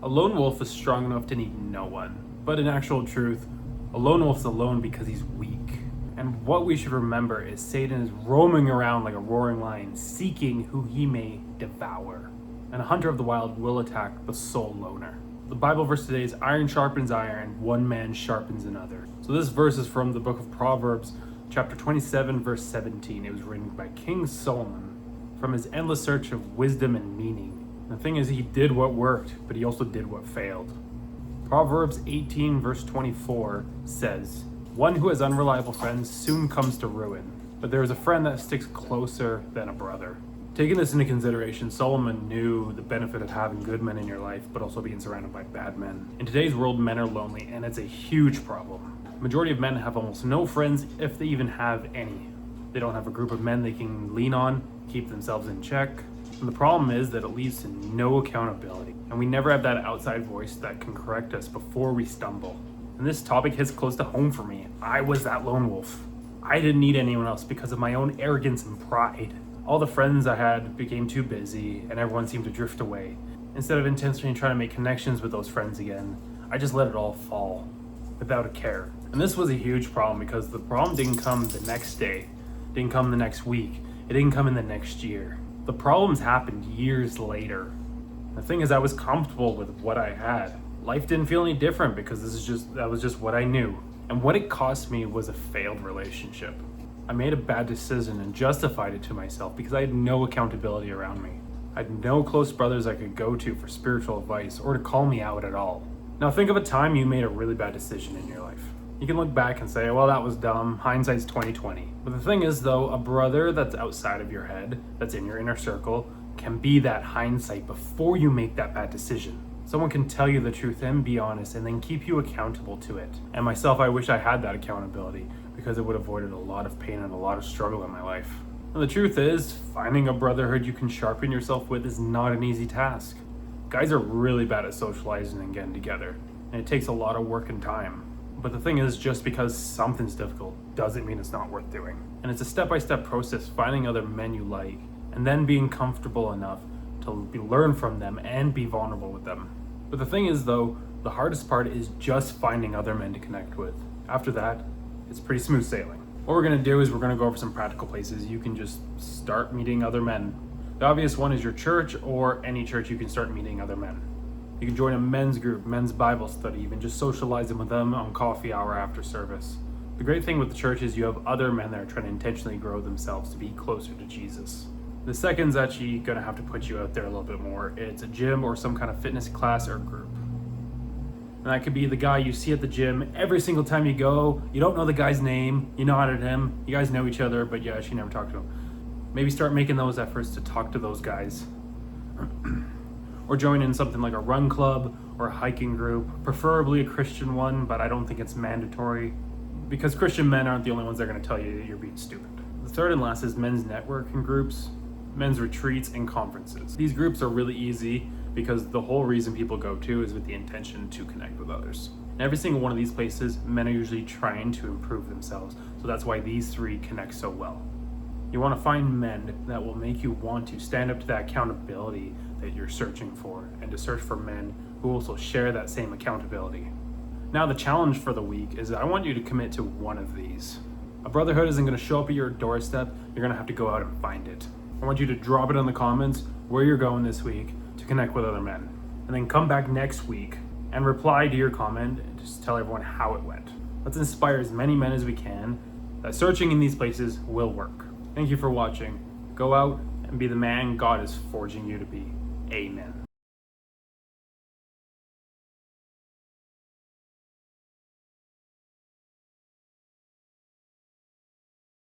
A lone wolf is strong enough to need no one. But in actual truth, a lone wolf's alone because he's weak. And what we should remember is Satan is roaming around like a roaring lion, seeking who he may devour. And a hunter of the wild will attack the sole loner. The Bible verse today is iron sharpens iron, one man sharpens another. So this verse is from the book of Proverbs, chapter 27, verse 17. It was written by King Solomon from his endless search of wisdom and meaning. The thing is, he did what worked, but he also did what failed. Proverbs 18 verse 24 says, "One who has unreliable friends soon comes to ruin, but there is a friend that sticks closer than a brother." Taking this into consideration, Solomon knew the benefit of having good men in your life, but also being surrounded by bad men. In today's world, men are lonely, and it's a huge problem. The majority of men have almost no friends, if they even have any. They don't have a group of men they can lean on, keep themselves in check. And the problem is that it leads to no accountability, and we never have that outside voice that can correct us before we stumble. And this topic hits close to home for me. I was that lone wolf. I didn't need anyone else because of my own arrogance and pride. All the friends I had became too busy, and everyone seemed to drift away. Instead of intentionally trying to make connections with those friends again, I just let it all fall, without a care. And this was a huge problem because the problem didn't come the next day, didn't come the next week, it didn't come in the next year. The problems happened years later. The thing is, I was comfortable with what I had. Life didn't feel any different because that was just what I knew. And what it cost me was a failed relationship. I made a bad decision and justified it to myself because I had no accountability around me. I had no close brothers I could go to for spiritual advice or to call me out at all. Now think of a time you made a really bad decision in your life. You can look back and say, well, that was dumb. Hindsight's 20/20. But the thing is, though, a brother that's outside of your head, that's in your inner circle, can be that hindsight before you make that bad decision. Someone can tell you the truth and be honest and then keep you accountable to it. And myself, I wish I had that accountability because it would have avoided a lot of pain and a lot of struggle in my life. And the truth is, finding a brotherhood you can sharpen yourself with is not an easy task. Guys are really bad at socializing and getting together, and it takes a lot of work and time. But the thing is, just because something's difficult doesn't mean it's not worth doing. And it's a step-by-step process, finding other men you like, and then being comfortable enough to learn from them and be vulnerable with them. But the thing is, though, the hardest part is just finding other men to connect with. After that, it's pretty smooth sailing. What we're gonna do is we're gonna go over some practical places you can just start meeting other men. The obvious one is your church, or any church you can start meeting other men. You can join a men's group, men's Bible study, even just socializing with them on coffee hour after service. The great thing with the church is you have other men that are trying to intentionally grow themselves to be closer to Jesus. The second's actually gonna have to put you out there a little bit more. It's a gym or some kind of fitness class or group. And that could be the guy you see at the gym every single time you go. You don't know the guy's name, you nod at him, you guys know each other, but you actually never talk to him. Maybe start making those efforts to talk to those guys. Or join in something like a run club or a hiking group, preferably a Christian one, but I don't think it's mandatory because Christian men aren't the only ones that are going to tell you that you're being stupid. The third and last is men's networking groups, men's retreats, and conferences. These groups are really easy because the whole reason people go to is with the intention to connect with others. In every single one of these places, men are usually trying to improve themselves, so that's why these three connect so well. You want to find men that will make you want to stand up to that accountability that you're searching for, and to search for men who also share that same accountability. Now the challenge for the week is that I want you to commit to one of these. A brotherhood isn't going to show up at your doorstep, you're going to have to go out and find it. I want you to drop it in the comments where you're going this week to connect with other men. And then come back next week and reply to your comment and just tell everyone how it went. Let's inspire as many men as we can that searching in these places will work. Thank you for watching. Go out and be the man God is forging you to be. Amen.